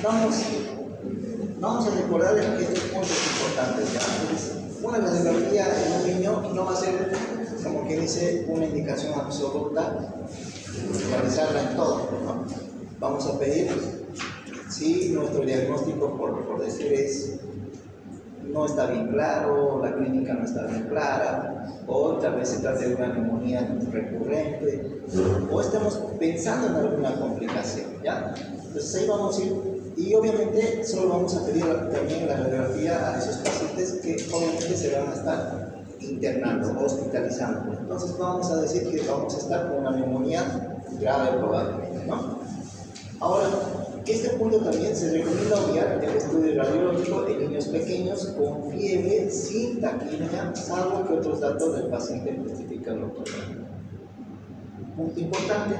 vamos, vamos a recordar estos puntos importantes, ¿ya? Entonces, una radiografía en un niño no va a ser, como que dice, una indicación absoluta, realizarla en todo, ¿no? Vamos a pedir si nuestro diagnóstico, por decir, no está bien claro, la clínica no está bien clara, o tal vez se trata de una neumonía recurrente, o estamos pensando en alguna complicación, ¿ya? Entonces ahí vamos a ir, y obviamente solo vamos a pedir también la radiografía a esos pacientes que obviamente se van a estar internando, hospitalizando. Entonces vamos a decir que vamos a estar con una neumonía grave probablemente, ¿no? Ahora, este punto también se recomienda obviar el estudio radiológico en niños pequeños con fiebre sin taquicardia, salvo que otros datos del paciente justifican lo contrario. Punto importante,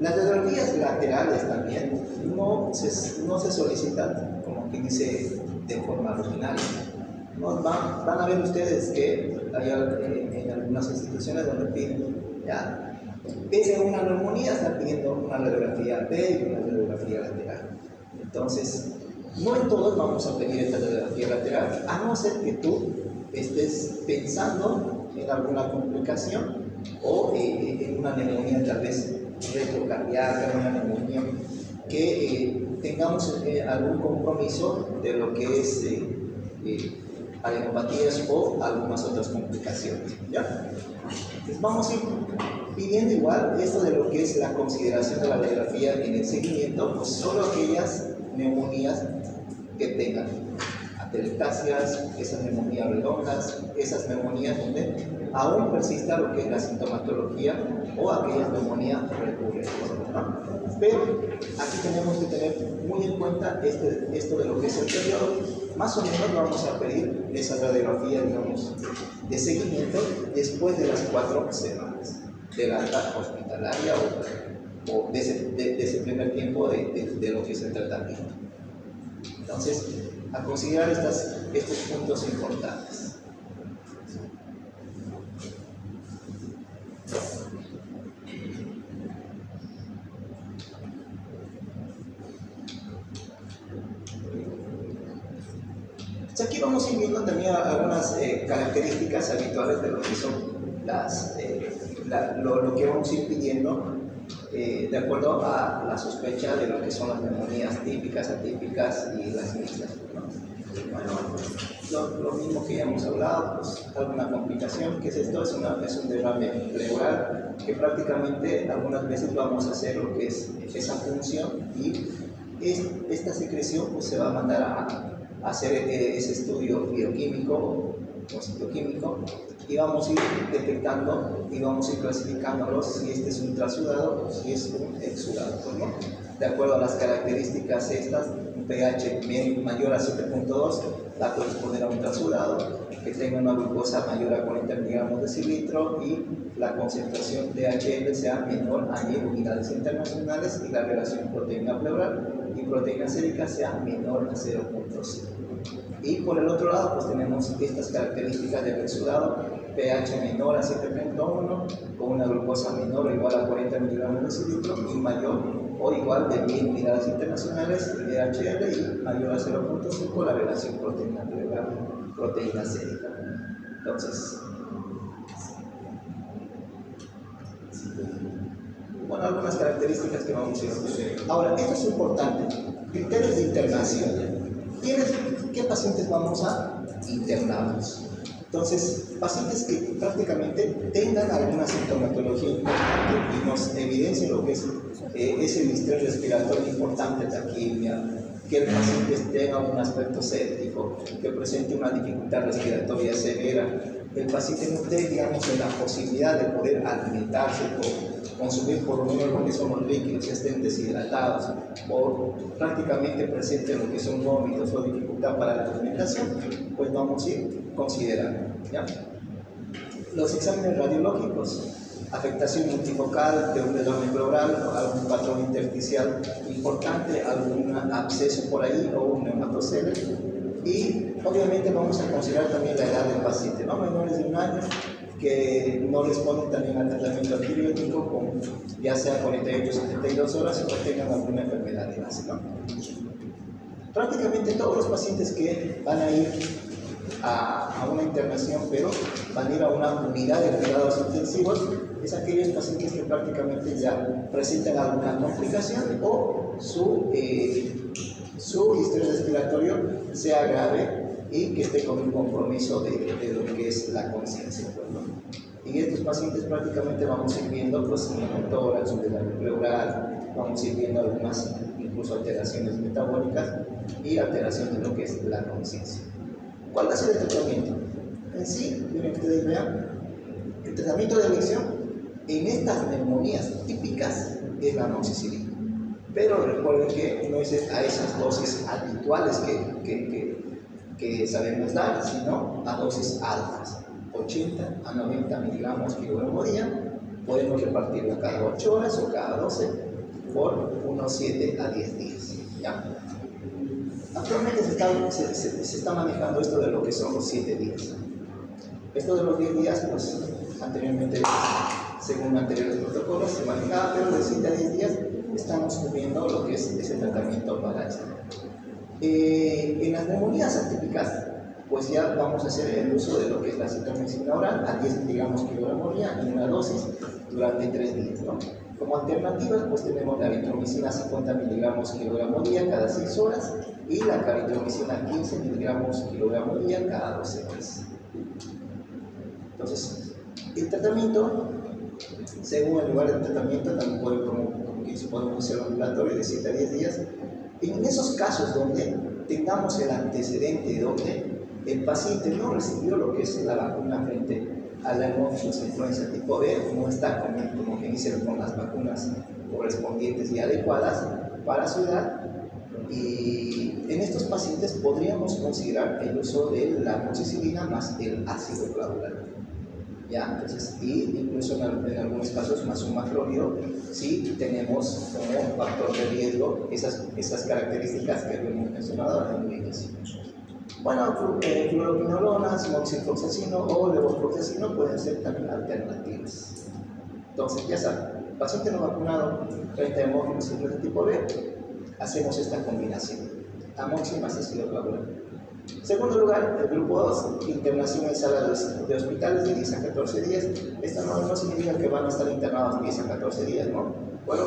las radiografías laterales también no se solicitan, como que dice, de forma rutinaria. No, van a ver ustedes que hay en algunas instituciones donde piden, ya, pese a una neumonía, están pidiendo una radiografía B y una radiografía lateral. Entonces, no en todos vamos a pedir esta radiografía lateral, a no ser que tú estés pensando en alguna complicación o en una neumonía tal vez retrocardíaca, una neumonía que tengamos algún compromiso de lo que es adenopatías o algunas otras complicaciones, ¿ya? Entonces vamos a ir pidiendo igual esto de lo que es la consideración de la radiografía en el seguimiento, pues solo aquellas neumonías que tengan atelectasias, esas neumonías redondas, esas neumonías donde aún persista lo que es la sintomatología o aquellas neumonías recurrentes, ¿no? Pero aquí tenemos que tener muy en cuenta esto de lo que es el periodo. Más o menos vamos a pedir esa radiografía, digamos, de seguimiento después de las 4 semanas de la alta hospitalaria o de ese primer tiempo de lo que es el tratamiento. Entonces, a considerar estos puntos importantes. Aquí vamos a ir viendo también algunas características habituales de lo que son lo que vamos a ir pidiendo de acuerdo a la sospecha de lo que son las neumonías típicas, atípicas y las mixtas, ¿no? Bueno, lo mismo que ya hemos hablado, pues alguna complicación. ¿Qué es esto? Es un derrame pleural que prácticamente algunas veces vamos a hacer lo que es esa función y esta secreción pues, se va a mandar a hacer ese estudio bioquímico o citoquímico y vamos a ir detectando y vamos a ir clasificándolos si este es un trasudado o si es un exudado, ¿no? De acuerdo a las características estas, un pH mayor a 7.2 va a corresponder a un trasudado, que tenga una glucosa mayor a 40 miligramos de cilitro y la concentración de HL sea menor a 1000 unidades internacionales y la relación proteína pleural y proteína sérica sea menor a 0.5. Y por el otro lado, pues tenemos estas características del exudado, pH menor a 7.1, con una glucosa menor o igual a 40 miligramos de cilitro y mayor o igual de 1000 unidades internacionales de HL y mayor a 0.5 la relación proteína pleural, proteína sérica. Entonces, bueno, algunas características que vamos a ir. Ahora, esto es importante, criterios de internación. ¿Qué pacientes vamos a internarlos? Entonces, pacientes que prácticamente tengan alguna sintomatología importante y nos evidencien lo que es el distrés respiratorio importante, taquimia, que el paciente tenga un aspecto séptico, que presente una dificultad respiratoria severa, el paciente no esté, digamos, en la posibilidad de poder alimentarse o consumir por lo menos lo que son los líquidos, estén deshidratados o prácticamente presenten lo que son vómitos o dificultad para la alimentación, pues vamos a ir considerando, ¿ya? Los exámenes radiológicos, afectación multifocal de un derrame pleural, algún patrón intersticial importante, algún absceso por ahí o un neumatocele. Y obviamente vamos a considerar también la edad del paciente, ¿no? Menores de 1 año que no responden también al tratamiento antibiótico, ya sea 48 o 72 horas o tengan alguna enfermedad de base, ¿no? Prácticamente todos los pacientes que van a ir a una internación, pero van a ir a una unidad de cuidados intensivos, es aquellos pacientes que prácticamente ya presentan alguna complicación o su historial respiratorio sea grave y que esté con un compromiso de lo que es la conciencia. Y estos pacientes prácticamente vamos a ir viendo pues, tórax, de la pleural, vamos a ir viendo algunas incluso alteraciones metabólicas y alteraciones de lo que es la conciencia. ¿Cuál va a ser el tratamiento? En sí, miren ustedes vean, el tratamiento de elección en estas neumonías típicas es la amoxicilina. Pero recuerden que no es a esas dosis habituales que sabemos dar, sino a dosis altas, 80 a 90 miligramos kilogramo día. Podemos repartirla cada 8 horas o cada 12 por unos 7 a 10 días. ¿Ya? Actualmente se está manejando esto de lo que son los 7 días. Esto de los 10 días, pues anteriormente, según anteriores protocolos, se manejaba, pero de 7 a 10 días estamos cubriendo lo que es ese tratamiento para esto. En las neumonías atípicas, pues ya vamos a hacer el uso de lo que es la citromicina oral a 10 miligramos kilogramo día en una dosis durante 3 días, ¿no? Como alternativas, pues tenemos la eritromicina 50 miligramos kilogramo día cada 6 horas y la claritromicina 15 miligramos kilogramo día cada 12 horas. Entonces, el tratamiento, según el lugar de tratamiento, también podemos hacer un ambulatorio de 7 a 10 días. En esos casos donde tengamos el antecedente, donde el paciente no recibió lo que es la vacuna frente a la hemófilos influenza tipo B, no está como que dice con las vacunas correspondientes y adecuadas para su edad, y en estos pacientes podríamos considerar el uso de la amoxicilina más el ácido clavulano. ¿Ya? Entonces, y incluso en algunos casos más un macrólido, si tenemos como factor de riesgo esas características que hemos mencionado en el inicio. Bueno, fluoroquinolonas, moxifloxacino o levofloxacino pueden ser también alternativas. Entonces, ya saben, paciente no vacunado frente a hemófilos influenza tipo B, hacemos esta combinación, amoxi más ácido clavulano. Segundo lugar, el grupo 2, internación en sala de hospitales de 10 a 14 días. Esto no significa que van a estar internados 10 a 14 días, ¿no? Bueno,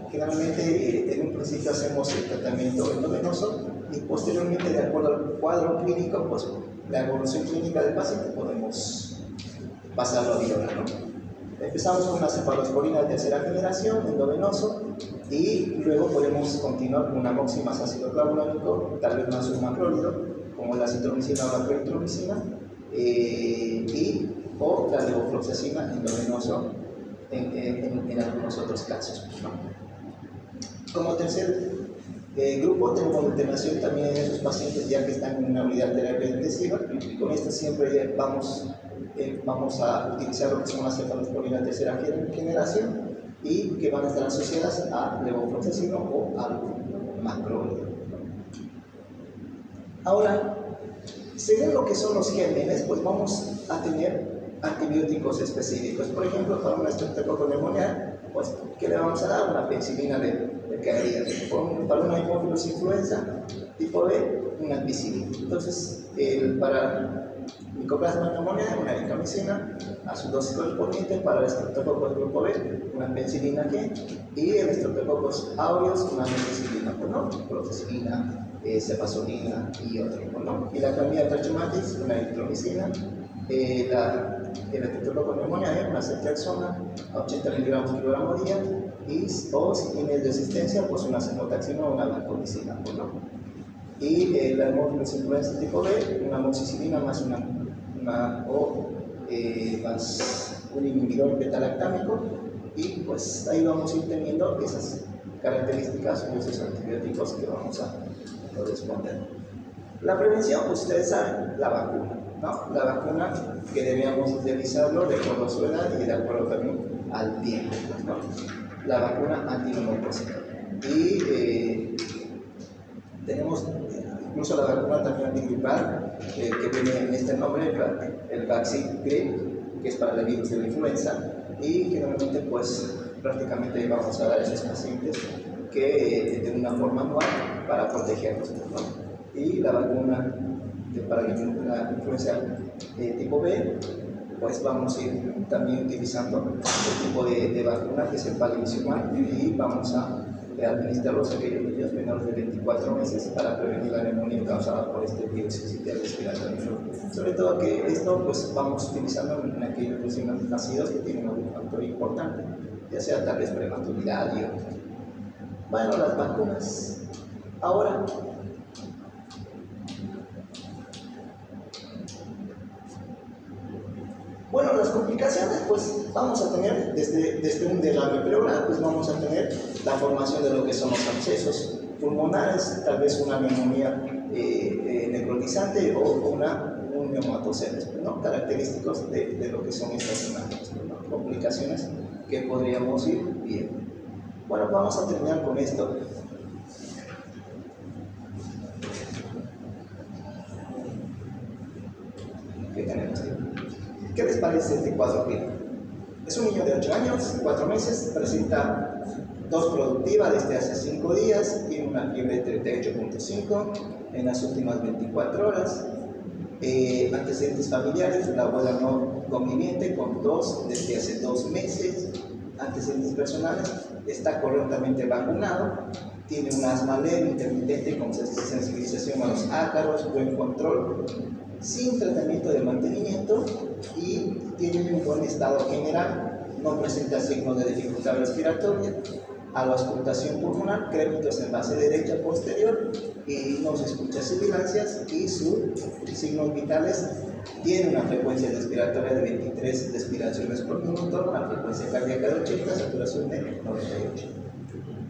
generalmente en un principio hacemos el tratamiento endovenoso y posteriormente, de acuerdo al cuadro clínico, pues la evolución clínica del paciente podemos pasarlo a vía oral, ¿no? Empezamos con una cefalosporina de tercera generación, endovenoso, y luego podemos continuar con una amoxi más ácido clavulánico, tal vez más un macrólido, como la citromicina o la claritromicina, o la levofloxacina endovenoso en algunos otros casos, ¿no? Como tercer grupo tenemos internación también en esos pacientes ya que están en una unidad de terapia intensiva, y con esto siempre vamos a utilizar lo que son las cefalosporinas de tercera generación y que van a estar asociadas a levofloxacino o al macrólido. Ahora, según lo que son los gérmenes, pues vamos a tener antibióticos específicos. Por ejemplo, para una estreptococo pneumoniae, pues, ¿qué le vamos a dar? Una penicilina de caería. Para una hemófilos influenza tipo B, una ampicilina. Entonces, para Mycoplasma pneumoniae, una eritromicina a su dosis correspondiente. Para el Streptococcus grupo B, una penicilina G, y el Streptococcus aureus, una ampicilina, ¿no? Procesina, cefazolina y otro, ¿no? Y la Clamidia trachomatis, una eritromicina. El Streptococcus pneumoniae, una ceftriaxona a 80 miligramos kilogramo día, o si tiene resistencia, pues una cefotaxima o una vancomicina, ¿no? Y la hemófilos influenza tipo B, una amoxicilina más más un inhibidor beta-lactámico, y pues ahí vamos a ir teniendo esas características o esos antibióticos que vamos a responder. La prevención, pues ustedes saben, la vacuna, ¿no? La vacuna que debemos realizarlo de acuerdo a su edad y de acuerdo también al tiempo, ¿no? La vacuna antineumocócica. Y tenemos incluso la vacuna también antigripal, que viene en este nombre, el Vaccine Grip, que es para el virus de la influenza, y que normalmente pues prácticamente vamos a dar a esos pacientes que de una forma anual para protegernos, ¿no? Y la vacuna para la influenza tipo B, pues vamos a ir también utilizando el tipo de vacuna que es el palivizumab y vamos a administrarlos a aquellos niños menores de 24 meses para prevenir la neumonía causada por este virus sincitial respiratorio. Sobre todo que esto pues vamos utilizando en aquellos recién nacidos que tienen algún factor importante, ya sea tal vez prematuridad y otros. Bueno, las vacunas. Ahora, bueno, las complicaciones, pues vamos a tener desde un derrame pleural, pues vamos a tener la formación de lo que son los abscesos pulmonares, tal vez una neumonía necrotizante o un neumatoceles, ¿no? Característicos de lo que son estas imágenes, ¿no? Complicaciones que podríamos ir viendo. Bueno, vamos a terminar con esto. ¿Qué tenemos aquí? ¿Qué les parece este cuadro aquí? Es un niño de 8 años, 4 meses, presenta tos productiva desde hace 5 días, tiene una fiebre de 38.5 en las últimas 24 horas, antecedentes familiares, la abuela no conviviente con tos desde hace 2 meses, antecedentes personales, está correctamente vacunado, tiene un asma leve, intermitente con sensibilización a los ácaros, buen control, sin tratamiento de mantenimiento y tiene un buen estado general, no presenta signos de dificultad respiratoria, auscultación pulmonar, crépitos en base derecha posterior y no se escucha sibilancias y sus signos vitales tiene una frecuencia respiratoria de 23 respiraciones por minuto, una frecuencia cardíaca de 80, saturación de 98.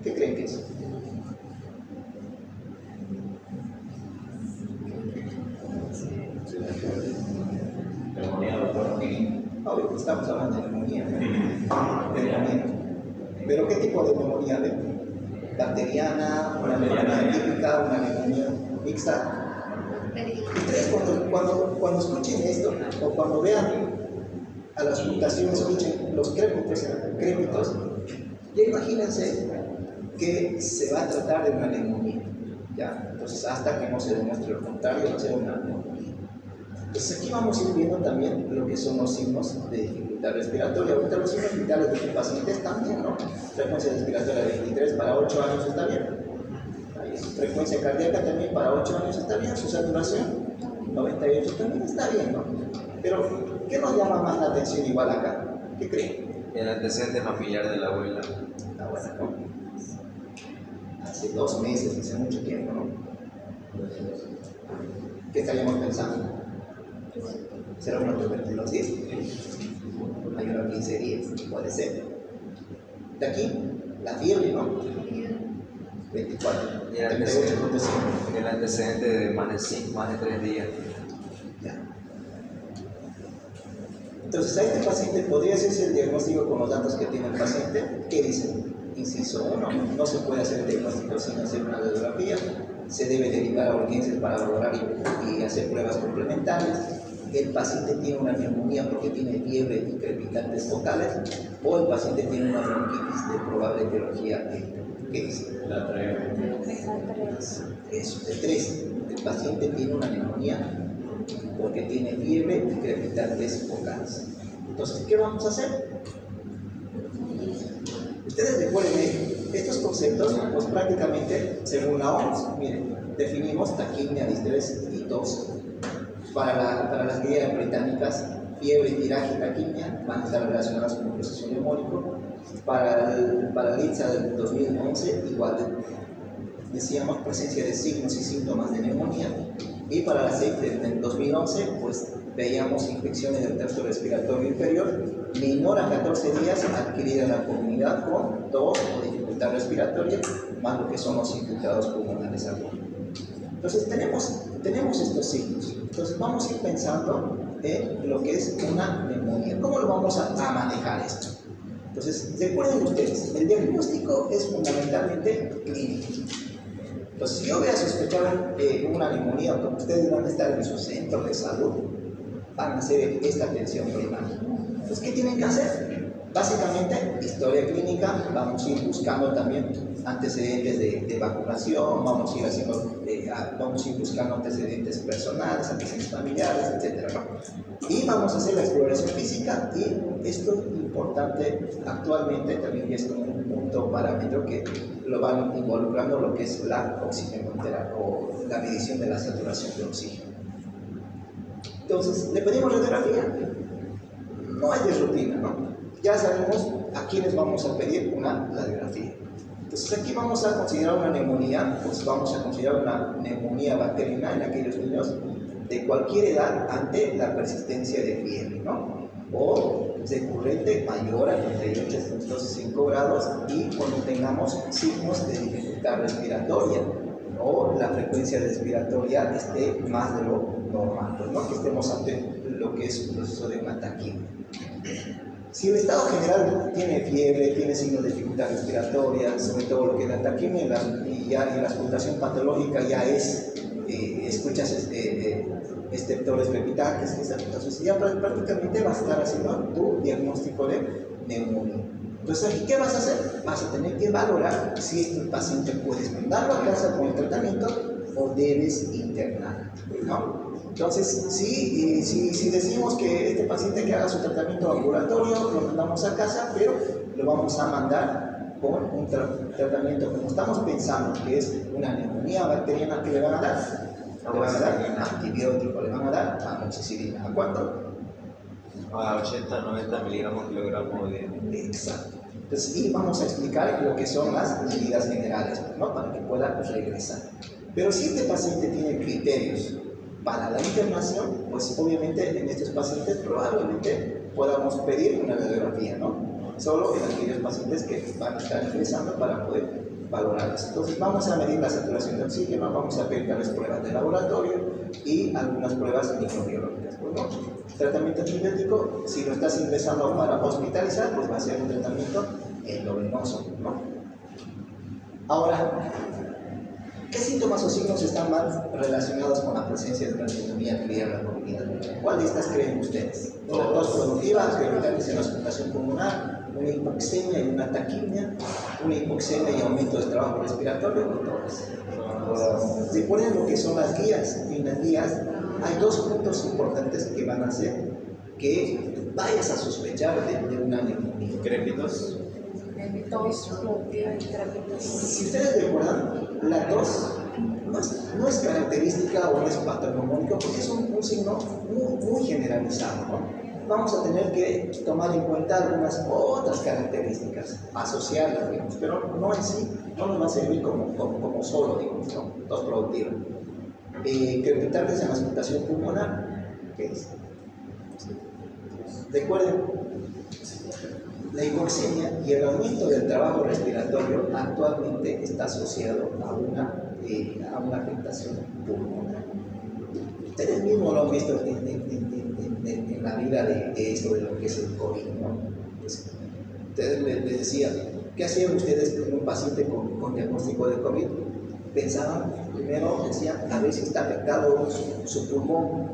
¿Qué creen que es? Neumonía, doctor. Obvio, estamos hablando de neumonía, pero ¿qué tipo de neumonía? ¿Bacteriana, una neumonía típica, una neumonía mixta? Ustedes cuando escuchen esto, o cuando vean a la auscultación, escuchen los crépitos, ya imagínense que se va a tratar de una neumonía, ¿ya? Entonces, hasta que no se demuestre lo contrario, va a ser una neumonía. Entonces, aquí vamos a ir viendo también lo que son los signos de dificultad respiratoria. Ahorita los signos vitales de tu paciente están bien, ¿no? Frecuencia respiratoria de 23 para 8 años está bien. Frecuencia cardíaca también para 8 años está bien. Su saturación 98 también está bien, ¿no? Pero, ¿qué nos llama más la atención igual acá? ¿Qué creen? El antecedente familiar de la abuela. La abuela, ¿no? Hace 2 meses, hace mucho tiempo, ¿no? ¿Qué estaríamos pensando? ¿Será una tuberculosis? Hay unos 15 días, puede ser. De aquí, la fiebre, ¿no? 24. Y el antecedente de más de 3 días. Ya. Entonces, a este paciente podría hacerse el diagnóstico con los datos que tiene el paciente. ¿Qué dicen? Inciso 1, no se puede hacer el diagnóstico sin hacer una radiografía. Se debe derivar a urgencias para valorar y hacer pruebas complementarias. El paciente tiene una neumonía porque tiene fiebre y crepitantes vocales, o el paciente tiene una bronquitis de probable etiología. ¿Qué dice? La 3. Eso, de 3. El paciente tiene una neumonía porque tiene fiebre y crepitantes vocales. Entonces, ¿qué vamos a hacer? Ustedes recuerden estos conceptos, pues prácticamente, según la OMS, miren, definimos taquimia, distrés y tos. Para las guías británicas, fiebre, tiraje y taquimia van a estar relacionadas con el proceso neumónico. Para el ITSA del 2011, igual decíamos presencia de signos y síntomas de neumonía. Y para la CEIF del 2011, pues veíamos infecciones del tracto respiratorio inferior menor a 14 días adquirida en la comunidad con tos o dificultad respiratoria, más lo que son los infiltrados pulmonares agudos. Entonces tenemos estos signos. Entonces vamos a ir pensando en lo que es una neumonía. ¿Cómo lo vamos a manejar esto? Entonces, recuerden ustedes, el diagnóstico es fundamentalmente clínico. Entonces, si yo voy a sospechar una neumonía, como ustedes van a estar en su centro de salud, van a hacer esta atención primaria. Entonces, ¿qué tienen que hacer? Básicamente, historia clínica, vamos a ir buscando también antecedentes de vacunación, vamos a ir buscando antecedentes personales, antecedentes familiares, etc., ¿no? Y vamos a hacer la exploración física, y esto es importante actualmente también, es como un punto parámetro que lo van involucrando lo que es la oxigenoterapia o la medición de la saturación de oxígeno. Entonces, le pedimos radiografía, no hay de rutina, ¿no? Ya sabemos a quiénes vamos a pedir una radiografía. Entonces aquí vamos a considerar una neumonía, pues vamos a considerar una neumonía bacteriana en aquellos niños de cualquier edad ante la persistencia de fiebre, ¿no? O recurrente mayor a 38.5 grados y cuando tengamos signos de dificultad respiratoria o la frecuencia respiratoria esté más de lo normal, ¿no? Que estemos ante lo que es un proceso de una taquimia. Si el estado general tiene fiebre, tiene signos de dificultad respiratoria, sobre todo lo que es la taquimia y la auscultación patológica ya es, escuchas estertores crepitantes, entonces ya prácticamente vas a estar haciendo tu diagnóstico de neumonía. Entonces aquí, ¿qué vas a hacer? Vas a tener que valorar si el paciente puedes mandarlo a casa con el tratamiento o debes internar, ¿no? Entonces, si decimos que este paciente que haga su tratamiento ambulatorio, lo mandamos a casa, pero lo vamos a mandar con un tratamiento, como estamos pensando que es una neumonía bacteriana, que le van a dar, antibiótico, le van a dar amoxicilina. ¿A cuánto? A 80-90 miligramos kilogramo de... Exacto. Entonces, y vamos a explicar lo que son las medidas generales, ¿no? Para que pueda regresar. Pero si este paciente tiene criterios para la internación, pues obviamente en estos pacientes probablemente podamos pedir una radiografía, ¿no? Solo en aquellos pacientes que van a estar ingresando para poder valorarlas. Entonces vamos a medir la saturación de oxígeno, vamos a pedir tales pruebas de laboratorio y algunas pruebas microbiológicas. ¿No? Tratamiento antibiótico, si lo estás ingresando para hospitalizar, pues va a ser un tratamiento endovenoso, ¿no? Ahora, ¿qué síntomas o signos están más relacionados con la presencia de una neumonía adquirida en la comunidad? ¿Cuál de estas creen ustedes? Una tos productiva, crepitantes en la auscultación pulmonar, una hipoxemia y una taquimia, una hipoxemia y aumento del trabajo respiratorio, o todas. Recuerden lo que son las guías. En las guías hay dos puntos importantes que van a hacer que vayas a sospechar de una neumonía. ¿Crépitos? Tos productiva y crépitos. Si ustedes recuerdan, la tos no es característica o no es patognomónico, porque es un signo muy generalizado, ¿no? Vamos a tener que tomar en cuenta algunas otras características, asociarlas, digamos, pero no en sí, no nos va a servir como solo, digamos, ¿no? Tos productiva. Crepitantes en la auscultación pulmonar, ¿qué es? Recuerden, la hipoxemia y el aumento del trabajo respiratorio actualmente está asociado a una afectación pulmonar. Ustedes mismos lo han visto en la vida de esto, de lo que es el COVID, ¿no? Pues, ustedes les decía, ¿qué hacían ustedes con un paciente con diagnóstico de COVID? Pensaban, primero decían, a ver si está afectado su pulmón.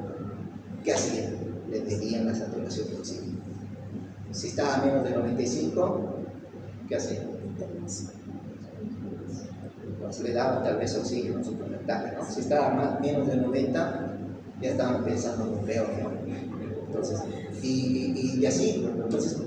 ¿Qué hacían? Le medían la saturación de oxígeno. Si estaba a menos de 95, ¿qué hacían? Pues le daban tal vez oxígeno suplementario, ¿no? Si estaba menos de 90, ya estaban pensando en lo peor, ¿no? Entonces, y así, entonces,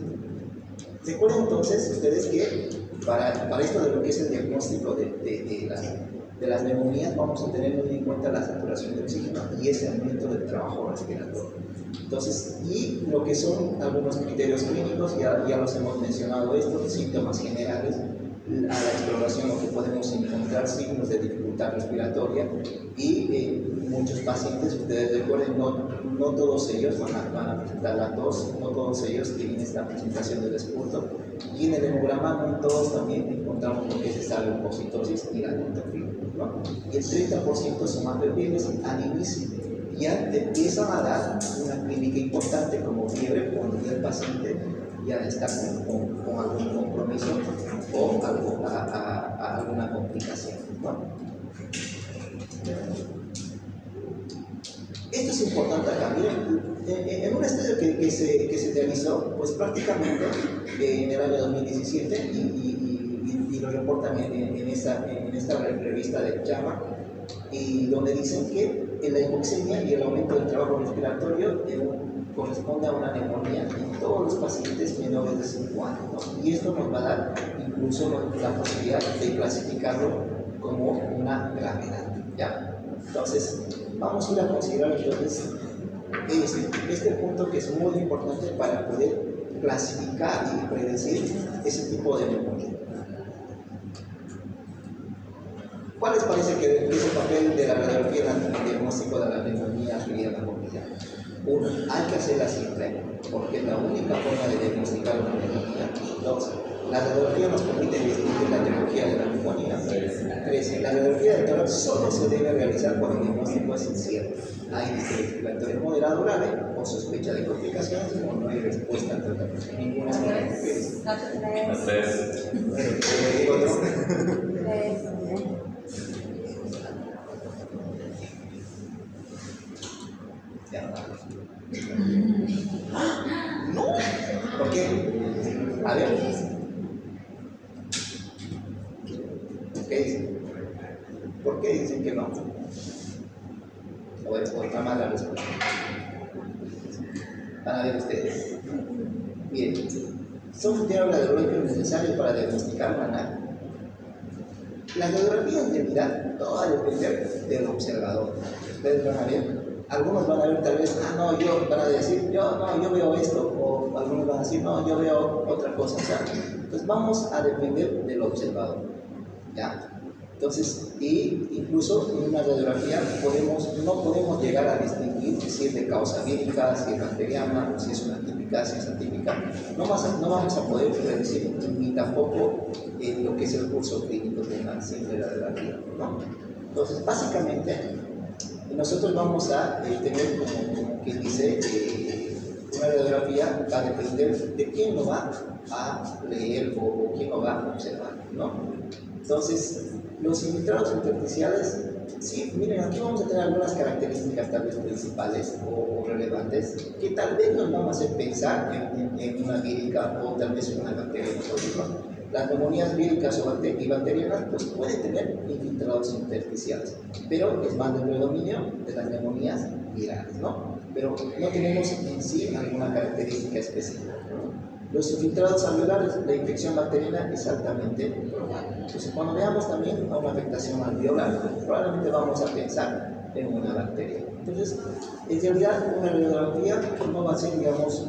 recuerden entonces ustedes que para esto de lo que es el diagnóstico de las neumonías, vamos a tener muy en cuenta la saturación de oxígeno y ese aumento del trabajo respiratorio. Entonces, y lo que son algunos criterios clínicos, ya los hemos mencionado estos, síntomas generales, a la exploración lo que podemos encontrar signos de dificultad respiratoria y muchos pacientes, ustedes recuerden, no todos ellos van a presentar la tos, no todos ellos tienen esta presentación del esputo, y en el hemograma no en todos también encontramos lo que es esa leucocitosis y la neutrofila, ¿no? Y el 30% son más febriles al inicio, ya te empiezan a dar una clínica importante como fiebre cuando ya el paciente ya está con algún compromiso o alguna complicación, ¿no? Esto es importante también. En un estudio que se realizó, pues prácticamente en el año 2017 y lo reportan en esta revista de JAMA, y donde dicen que la hipoxemia y el aumento del trabajo respiratorio corresponde a una neumonía en todos los pacientes menores de 5 años, ¿no? Y esto nos va a dar incluso la posibilidad de clasificarlo como una gravedad, ¿ya? Entonces, vamos a ir a considerar entonces este punto, que es muy importante para poder clasificar y predecir ese tipo de neumonía. ¿Cuál les parece que es el papel de la radiografía en el diagnóstico de la neumonía adquirida en la comunidad? Uno, hay que hacerla siempre, porque es la única forma de diagnosticar una neumonía. Dos, la radiografía nos permite distinguir la etiología de la neumonía. Tres, la radiografía del tórax solo se debe realizar cuando el diagnóstico es incierto. Hay distrés respiratorio moderado grave o sospecha de complicaciones o no hay respuesta al tratamiento. Ninguna de las mujeres. No, ¿por qué? A ver, ¿qué dicen? ¿Por qué dicen que no? O está mal la respuesta. Van a ver ustedes. Miren, son radiológicos necesarios para diagnosticar una NAC. La radiografía en realidad no va a depender del observador. Ustedes van a ver. Algunos van a ver tal vez, van a decir, yo veo esto, o algunos van a decir, no, yo veo otra cosa. O sea, entonces vamos a depender del observador, ¿ya? Entonces, incluso en una radiografía no podemos llegar a distinguir si es de causa vírica, si es bacteriana, si es una típica, si es atípica. No vamos a poder predecir ni tampoco lo que es el curso clínico de una simple radiografía, ¿no? Entonces, básicamente, nosotros vamos a tener, como que dice, una radiografía va a depender de quién lo va a leer o quién lo va a observar, ¿no? Entonces, los infiltrados intersticiales, sí, miren, aquí vamos a tener algunas características tal vez principales o relevantes que tal vez nos van a hacer pensar en una vírica o tal vez en una bacteria. Las neumonías víricas y bacterianas pues pueden tener infiltrados intersticiales, pero es más del predominio de las neumonías virales, ¿no? Pero no tenemos en sí alguna característica específica. Los infiltrados alveolares, la infección bacteriana es altamente probable. Entonces, cuando veamos también a una afectación alveolar, probablemente vamos a pensar en una bacteria. Entonces, en realidad, una radiografía no va a ser, digamos,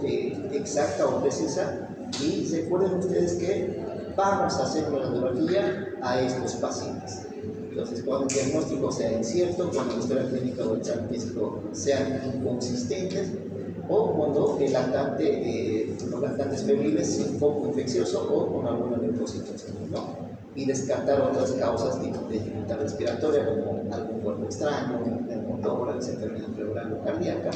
exacta o precisa, y recuerden ustedes que vamos a hacer una radiografía a estos pacientes. Entonces, cuando el diagnóstico sea incierto, cuando la historia clínica o el examen físico sean inconsistentes, o cuando el lactante, los lactantes febriles sean poco infeccioso o con alguna linfocitos, ¿no? Y descartar otras causas de dificultad respiratoria, como algún cuerpo extraño, un motor, enfermedad pleural o cardíaca,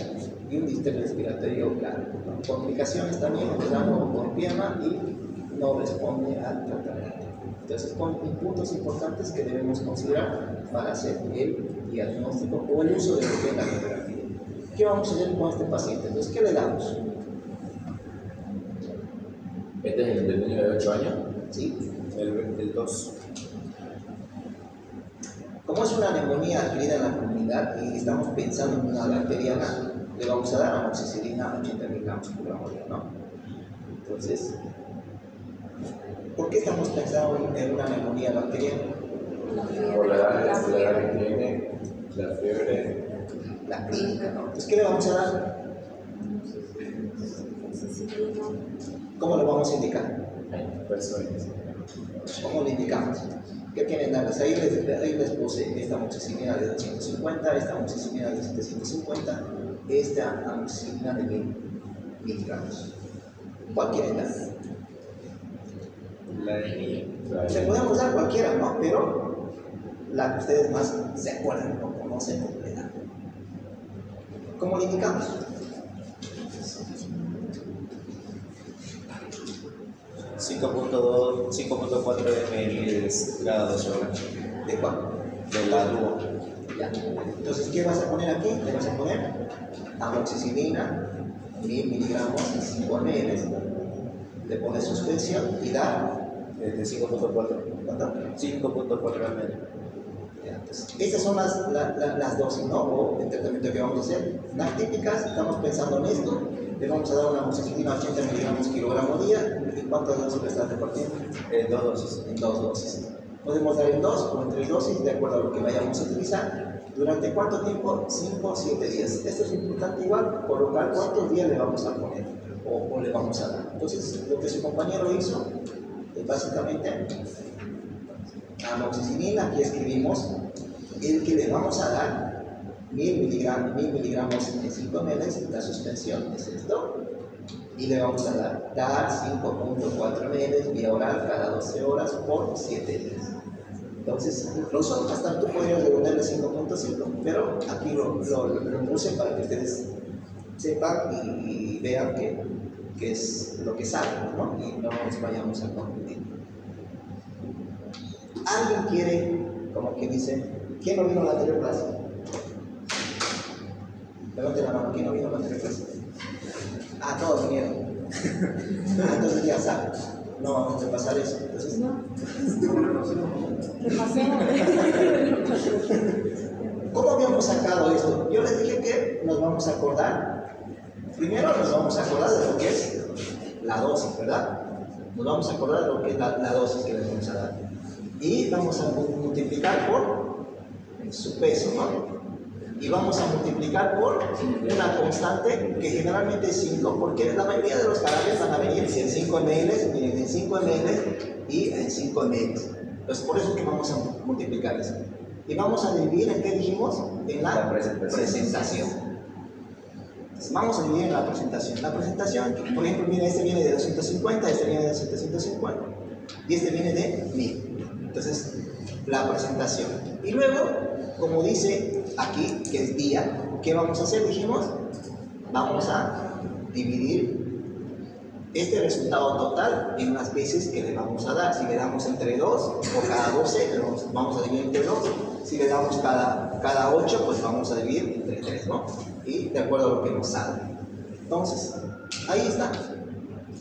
y un distrés respiratorio claro, ¿no? Complicaciones también, empezando por pierna y no responde al tratamiento. Entonces, son puntos importantes que debemos considerar para hacer el diagnóstico o el uso de lo que es la radiografía. ¿Qué vamos a hacer con este paciente? Entonces, ¿qué le damos? ¿Este es el del niño de 8 años? ¿Sí? El 2. Como es una neumonía adquirida en la comunidad y estamos pensando en una bacteriana, le vamos a dar amoxicilina 80 miligramos por gramo, ¿no? Entonces, ¿por qué estamos pensando en una neumonía bacteriana? Por la edad que tiene, la fiebre. La clínica, ¿no? Entonces, ¿qué le vamos a dar? ¿Cómo lo vamos a indicar? Personas. ¿Cómo lo indicamos? ¿Qué quieren darles? Ahí les puse esta amoxicilina de 250, esta amoxicilina de 750, esta amoxicilina de 1000 miligramos. ¿Cuál quieren dar? La de niño. Le podemos dar cualquiera, ¿no? Pero la que ustedes más se acuerdan o conocen completa. ¿Cómo lo indicamos? 5.2, 5.4 ml cada 12 horas. ¿De cuál? De la dúo. Ya. Entonces, ¿qué vas a poner aquí? Le vas a poner amoxicilina, 1000 miligramos, 5 ml. le pone suspensión y da, 5.4. ¿cuánto? 5.4 ml. Ya, entonces, estas son las dosis, ¿no? O el tratamiento que vamos a hacer. Las típicas, estamos pensando en esto. Le vamos a dar una amoxicilina 80 miligramos kilogramo día. ¿En cuántas dosis le estás repartiendo? 2 dosis. En 2 dosis. Podemos dar en 2 o en 3 dosis, de acuerdo a lo que vayamos a utilizar. ¿Durante cuánto tiempo? 5 o 7 días. Esto es importante igual, colocar cuántos días le vamos a poner o le vamos a dar. Entonces, lo que su compañero hizo es básicamente amoxicilina, aquí escribimos el que le vamos a dar 1000 miligramos en 5 ml, la suspensión es esto, y le vamos a dar 5.4 ml vía oral cada 12 horas por 7 días. Entonces, los otros hasta tú podrías devolverle 5.5, pero aquí lo puse para que ustedes sepan y vean que es lo que saben, ¿no? Y no nos vayamos a confundir. ¿Alguien quiere, como que dice, quién no vino a la anterior clase? Levante la mano, ¿quién no vino a la anterior clase? Ah, todos vinieron. Entonces ya saben, no vamos a pasar eso. Entonces, Repasemos. ¿cómo habíamos sacado esto? Yo les dije que nos vamos a acordar. Primero nos vamos a acordar de lo que es la dosis, ¿verdad? Nos vamos a acordar de lo que es la dosis que le vamos a dar. Y vamos a multiplicar por su peso, ¿no? Y vamos a multiplicar por una constante que generalmente es 5, porque la mayoría de los jarabes van a venir en 5 ml, miren, en 5 ml y en 5 ml. Entonces, por eso es que vamos a multiplicar eso. Y vamos a dividir en qué dijimos? En la presentación. Entonces, vamos a dividir en la presentación. La presentación, por ejemplo, mira, este viene de 250, este viene de 750 y este viene de 1000. Entonces, la presentación. Y luego, como dice aquí, que es día, ¿qué vamos a hacer? Dijimos, vamos a dividir este resultado total en las veces que le vamos a dar. Si le damos entre 2 o cada 12, vamos a dividir entre 2. Si le damos cada 8, pues vamos a dividir entre 3, ¿no? Y de acuerdo a lo que nos salga. Entonces, ahí está.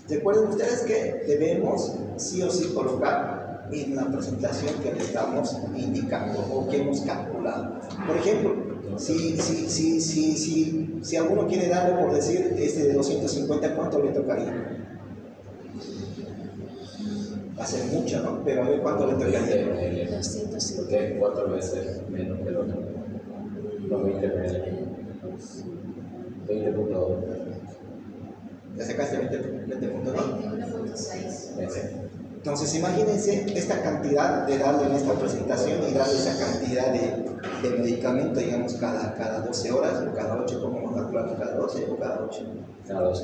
Recuerden ustedes que debemos sí o sí colocar en la presentación que le estamos indicando o que hemos calculado. Por ejemplo, si alguno quiere darle, por decir, este de 250, ¿cuánto le tocaría? Va a ser mucho, ¿no? Pero a ver cuánto le tocaría. 250. Porque es 4 veces menos que el otro. Los 20 ml. 20.2. ¿Ya sacaste 20.2? 21.6. Entonces, imagínense esta cantidad de darle en esta presentación y darle esa cantidad de medicamento, digamos, cada 12 horas o cada 8, ¿cómo vamos a calcular? ¿Cada 12 o cada 8? Cada 12.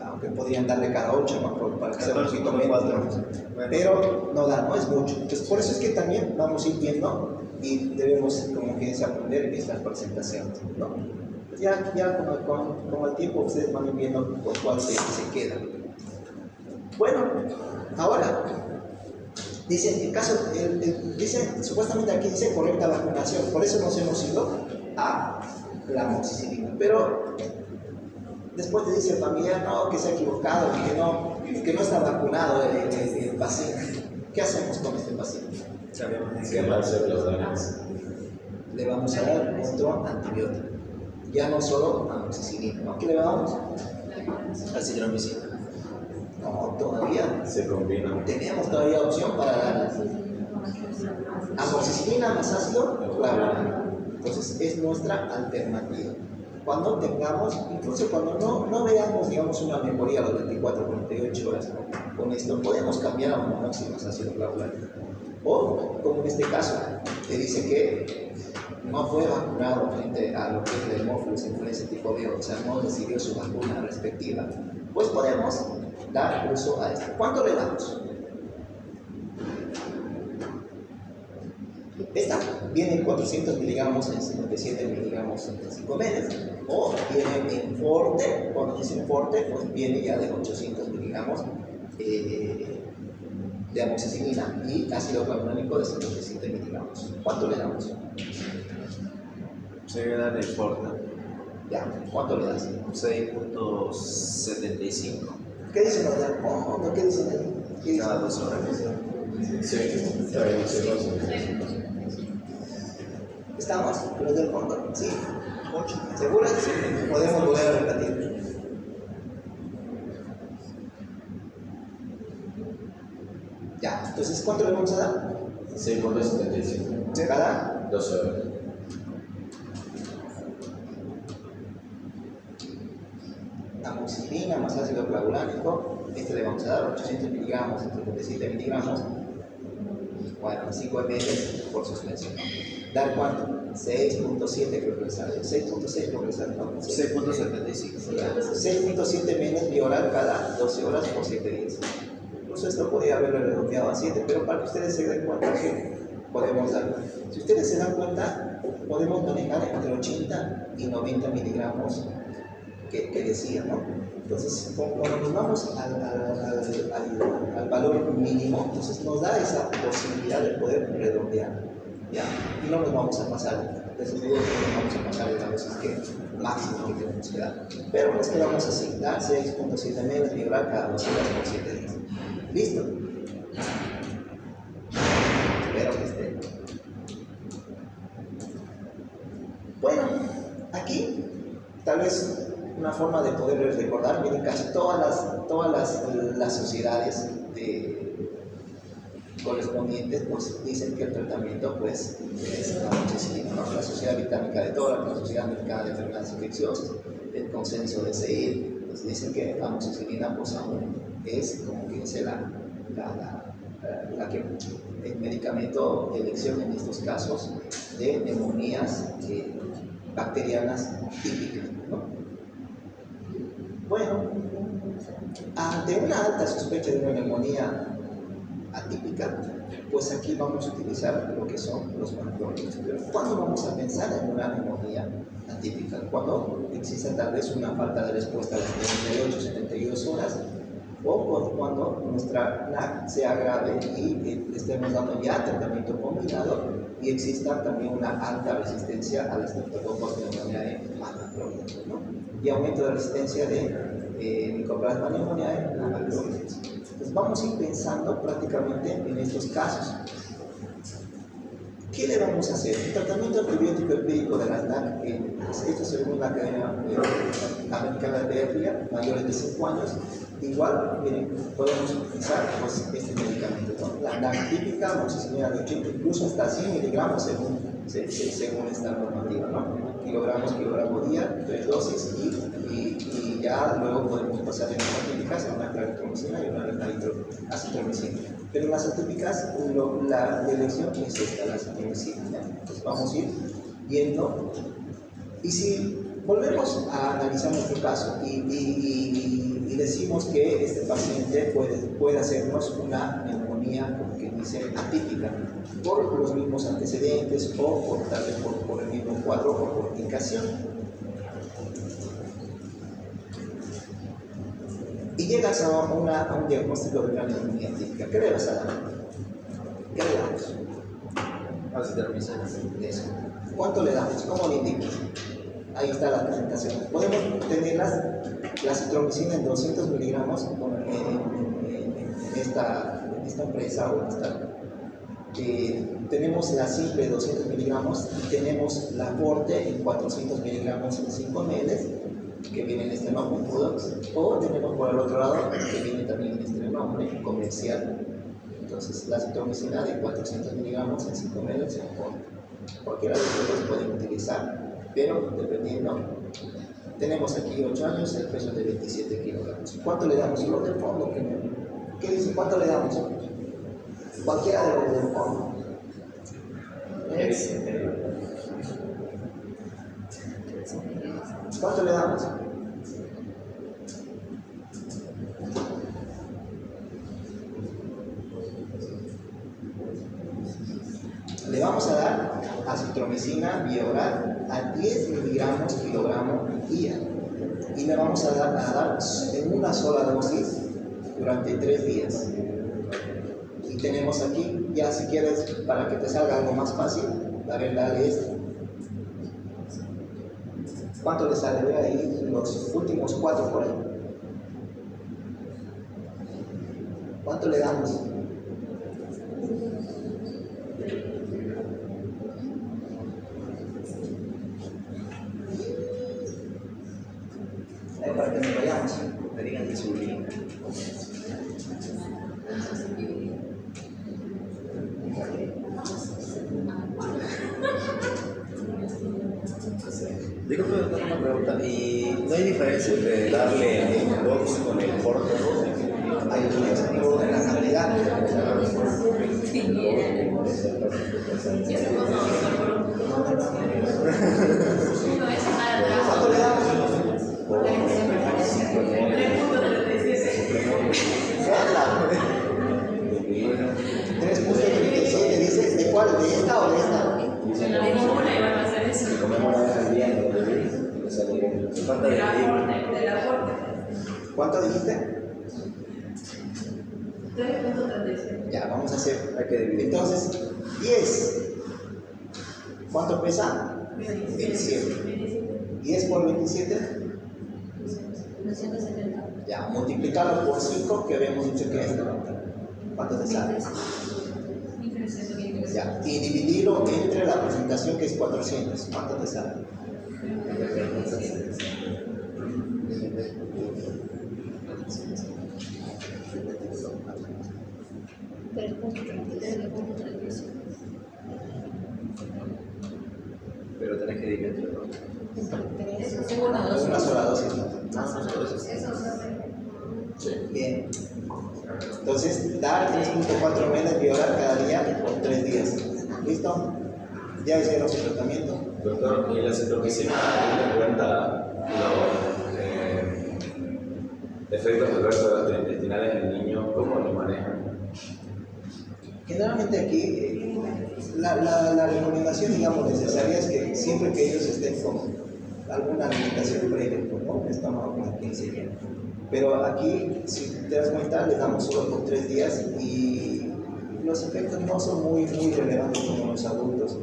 Aunque podrían darle cada 8, ¿no? Para que sea un poquito menos, ¿no? Bueno. Pero no da, no es mucho. Entonces, por eso es que también vamos a ir viendo y debemos, como que aprender estas presentaciones, ¿no? Ya con el tiempo ustedes van a ir viendo con cuál se queda. Bueno, ahora, dice, en caso, dice, supuestamente aquí dice correcta vacunación, por eso nos hemos ido a la amoxicilina, pero después te dice el familiar, no, que se ha equivocado, que no está vacunado el paciente. ¿Qué hacemos con este paciente? ¿Qué más se los daños? Le vamos a dar otro antibiótico, ya no solo amoxicilina, ¿no? ¿Qué le damos? Azithromicina. No, todavía Se combinan. tenemos todavía opción para dar amoxicilina más ácido clavulano. Entonces es nuestra alternativa. Cuando tengamos, incluso cuando no veamos, digamos, una mejoría a las 24, 48 horas con esto, podemos cambiar a un monóxido más ácido clavulano. O, como en este caso, que dice que no fue vacunado frente a lo que es el hemófilos influenza tipo B, o sea, no recibió su vacuna respectiva, pues podemos dar uso a esto. ¿Cuánto le damos? Esta viene en 400 miligramos en 57 miligramos en 5 meses, o viene en forte, cuando dicen forte, pues viene ya de 800 miligramos de amoxicilina y ácido clavulónico de 117 miligramos. ¿Cuánto le damos? Se viene de Forta. Ya, ¿cuánto le das? 6.75. ¿Qué dicen los del fondo? ¿Qué dicen ahí? ¿Qué dicen? Cada 2 horas. Sí, está bien, sí, ¿Estamos? ¿Los del fondo? Sí. ¿Seguros? Sí. Podemos volver a repetir. Ya, entonces, ¿cuánto le vamos a dar? 6.75. Cada 12 horas. amoxicilina más ácido clavulánico. Este le vamos a dar 800 miligramos, 77 miligramos. Bueno, 5 ml por suspensión. ¿Dar cuánto? 6.7 creo que sale. 6.6 creo que sale, ¿no? 6.75. 6.7 ml bioral cada 12 horas por 7 días. Incluso esto podría haberlo redondeado a 7, pero para que ustedes se den cuenta que podemos dar. Si ustedes se dan cuenta, podemos manejar entre 80 y 90 miligramos que decía, ¿no? Entonces, cuando nos vamos al valor mínimo, entonces nos da esa posibilidad de poder redondear, ¿ya? Y no nos vamos a pasar, desde luego que no nos vamos a pasar de las veces que máximo que tenemos que dar. Pero nos quedamos así, dar 6.7 ml bioral cada 2 horas por 7 días. ¿Listo? Espero que esté. Bueno, aquí tal vez una forma de poder recordar, miren, casi todas las sociedades correspondientes pues dicen que el tratamiento pues es la amoxicilina, ¿no? La Sociedad Británica de Tórax, la Sociedad Americana de Enfermedades Infecciosas, el consenso de CEIR, pues dicen que la amoxicilina pues aún es como que dice el medicamento de elección en estos casos de neumonías bacterianas típicas, ¿no? Bueno, ante una alta sospecha de una neumonía atípica, pues aquí vamos a utilizar lo que son los monoclónicos. Pero ¿cuándo vamos a pensar en una neumonía atípica? Cuando exista tal vez una falta de respuesta a las 38, 72 horas, o cuando nuestra NAC sea grave y estemos dando ya tratamiento combinado y exista también una alta resistencia a las estreptococos de pneumoniae macroclónicos, ¿no? Y aumento de resistencia de Mycoplasma pneumoniae macroclónicos. Entonces vamos a ir pensando prácticamente en estos casos. ¿Qué le vamos a hacer? El tratamiento antibiótico empírico de las NAC, esto según la Academia Americana de Pediatría, mayores de 5 años, igual, miren, podemos utilizar pues, este medicamento, ¿no? La NAC típica, amoxicilina de 80, incluso hasta 100 miligramos según esta normativa, ¿no? Kilogramo día, 3 dosis y ya luego podemos pasar en las atípicas a una claritromicina y una acitromicina. Pero en las atípicas la elección es esta, la acitromicina. Entonces vamos a ir viendo. Y si volvemos a analizar nuestro caso y decimos que este paciente puede hacernos una neumonía, como que dice, atípica, por los mismos antecedentes o tal vez por el mismo cuadro o por indicación. Y llegas a un diagnóstico de una neumonía atípica. ¿Qué le vas a dar? ¿Qué le damos? Acitromicina. Eso. ¿Cuánto le damos? ¿Cómo le indicas? Ahí está la presentación. Podemos tener la acitromicina en 200 miligramos en esta empresa o en esta. Tenemos la simple 200 miligramos y tenemos la Forte en 400 miligramos en 5 ml, que viene en este nombre, Pudox, o tenemos por el otro lado, que viene también en este nombre, comercial. Entonces, la acitromicina de 400 miligramos en 5 ml es Forte. Cualquiera de los dos pueden utilizar, pero dependiendo. Tenemos aquí 8 años, el peso es de 27 kilogramos. ¿Cuánto le damos? Los del fondo, ¿qué dice? ¿Cuánto le damos? Cualquiera de los del fondo. ¿Cuánto le damos? Le vamos a dar acitromicina bioral a 10 miligramos kilogramo día y le vamos a dar en una sola dosis durante 3 días. Y tenemos aquí, ya si quieres, para que te salga algo más fácil, la verdad es ¿cuánto le sale? Ve ahí los últimos 4 por ahí. ¿Cuánto le damos? Para que nos vayamos. Me digan que su línea. Digo, pero una pregunta, ¿y no hay diferencia entre darle el box con el corto? Hay diferencia, pero en la cantidad. ¿Cuánto le damos? Carla. 3.37, dice, ¿de cuál? ¿De esta o de esta? Comemos una vez al día en el bebé y le sale bien. Falta de ¿Cuánto dijiste? Ya, vamos a hacer. hay que dividir. Entonces, 10. ¿Cuánto pesa? 27. 10 por 27. 270. Ya, multiplicarlo por 5 que habíamos dicho que es 90. ¿Cuánto te sale? Ya, y dividirlo entre la presentación que es 400. ¿Cuánto te sale? Pero tenés que dividir entre dos. Es una sola dosis. Bien. Entonces, dar 3.4 ml de oral cada día por 3 días. ¿Listo? Ya hicieron su tratamiento. Doctor, ¿y la citromicina tiene en cuenta los efectos adversos gastrointestinales en el niño? ¿Cómo lo manejan? Generalmente aquí la recomendación, digamos, necesaria es que siempre que ellos estén con alguna alimentación previa, pues, ¿no? El estómago con la 15 bien. Pero aquí, si te das cuenta, les damos solo por 3 días y los efectos no son muy relevantes como los adultos.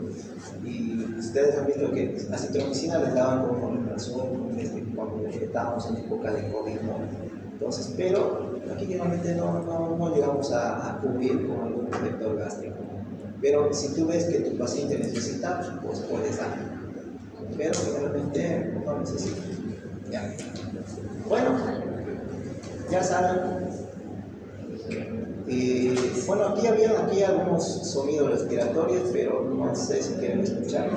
Y ustedes han visto que acitromicina les daban como omeprazol, cuando estábamos en época de COVID, ¿no? Entonces, pero aquí generalmente no llegamos a cubrir con algún protector gástrico. Pero si tú ves que tu paciente necesita, pues puedes dar. Pero generalmente no necesita. Ya. Bueno, ya saben. Bueno, aquí había algunos sonidos respiratorios, pero no sé si quieren escuchar.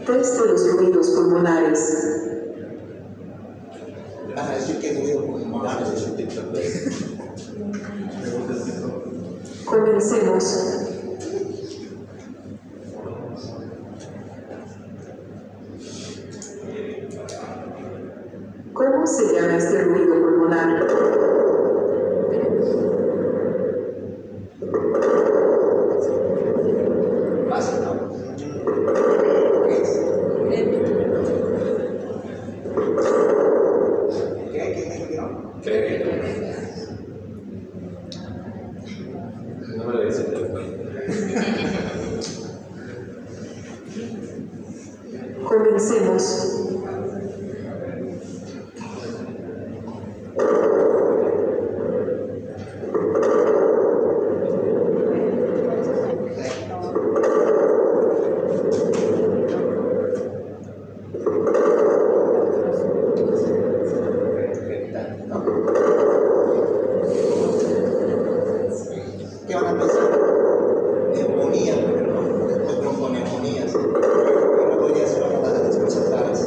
Test de los ruidos pulmonares. Van a decir que es ruido pulmonar, es un TikTok. Comencemos. ¿Cómo se llama este ruido pulmonar? Básico. ¿Qué es? ¿Qué dijo? No me lo dice el teléfono. Comencemos. ¿Qué van a pensar? Neumonía, ¿no? Bronconeumonías. Y luego ya se van a dar las cosas raras.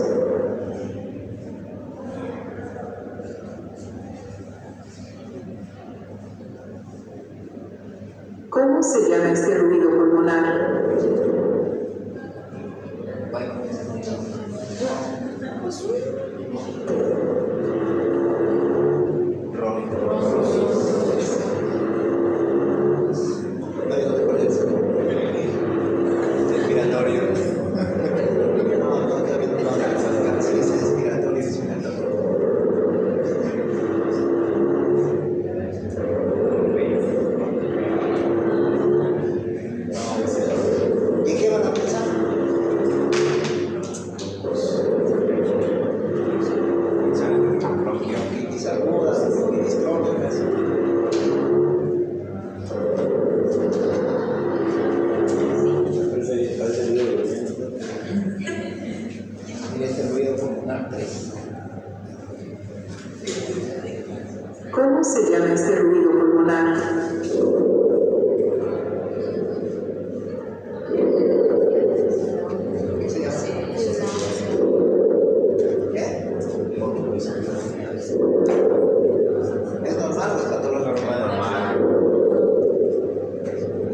¿Cómo se llama este ruido pulmonar? ¿Qué se llama? ¿Qué? ¿Es normal o es patológico? Normal.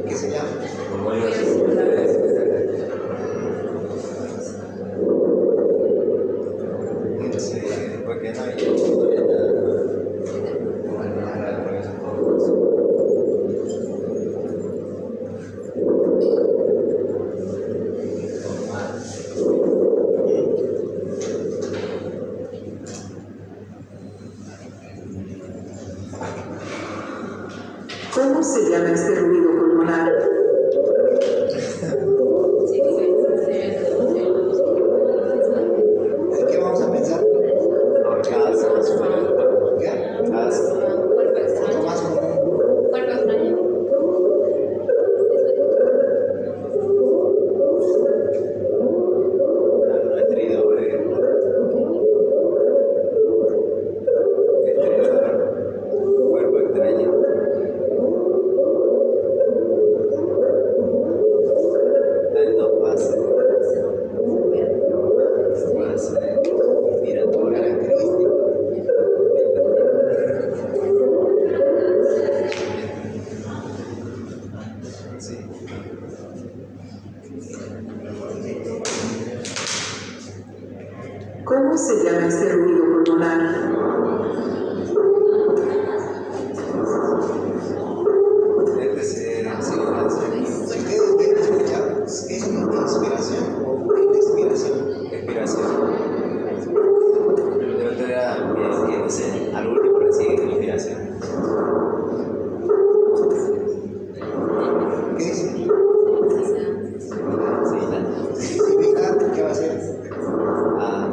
¿Qué se llama? Sí, porque no hay ¿Cómo se llama este ruido pulmonar? ¿En qué vamos a pensar? ¿Qué? Lo más común. Cuerpo extraño. Tanto pase. Mira tu característica. Sí. ¿Cómo se llama este ruido pulmonar? Si ustedes quieren escuchar, ¿es una inspiración o una inspiración? Respiración. El otro era, no sé, al último recién inspiración. ¿Qué dice? Sí, Significa, ¿qué va a ser? ah,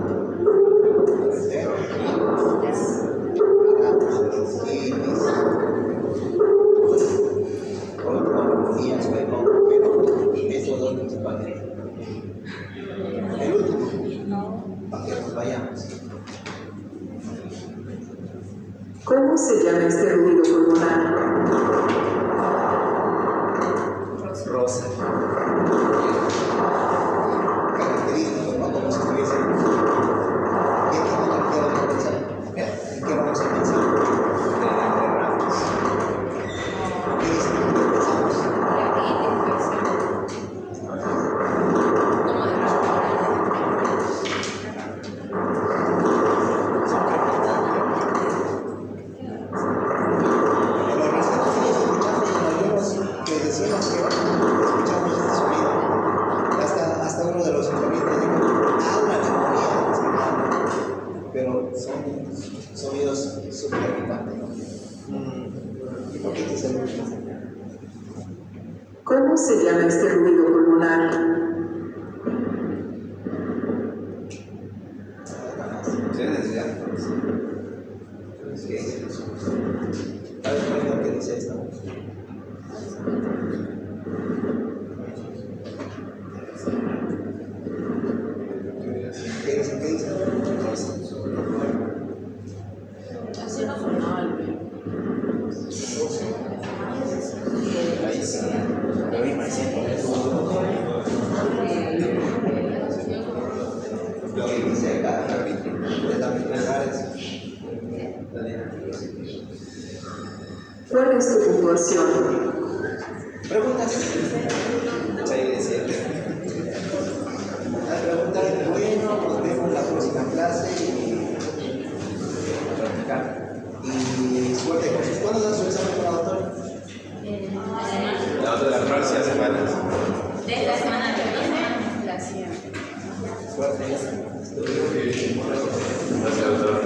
¿Eh? Estos dos principales. El último, para que nos vayamos. ¿Cómo se llama este ruido pulmonar? rosa. Característicos, ¿no? Como si estuviese. ¿Qué vamos a pensar? ¿Qué vamos a pensar? ¿Qué dice? ¿Qué pensamos? Pero nosotros escuchamos en algunos que decimos que escuchamos este sonido. Hasta uno de los entrevistas dijo, una neumonía. Pero son sonidos súper irritantes, ¿no? ¿Y por qué te salió? ¿Cómo se llama este ruido pulmonar? Ustedes decían, ¿Qué es eso? A ver, primero, ¿qué dice esto? ¿Qué dice? ¿Qué dice? Así no sonaba el bebé. ahí sí, lo mismo Lo que dice acá, de las minerales. ¿Cuál es tu puntuación? Preguntas. 6 de 7. Las preguntas, bueno, nos vemos la próxima clase y suerte con sus. ¿Cuándo dan su examen laboratorio? La otra de las próximas semanas. De la semana que viene, la siguiente. Suerte. Gracias, doctor.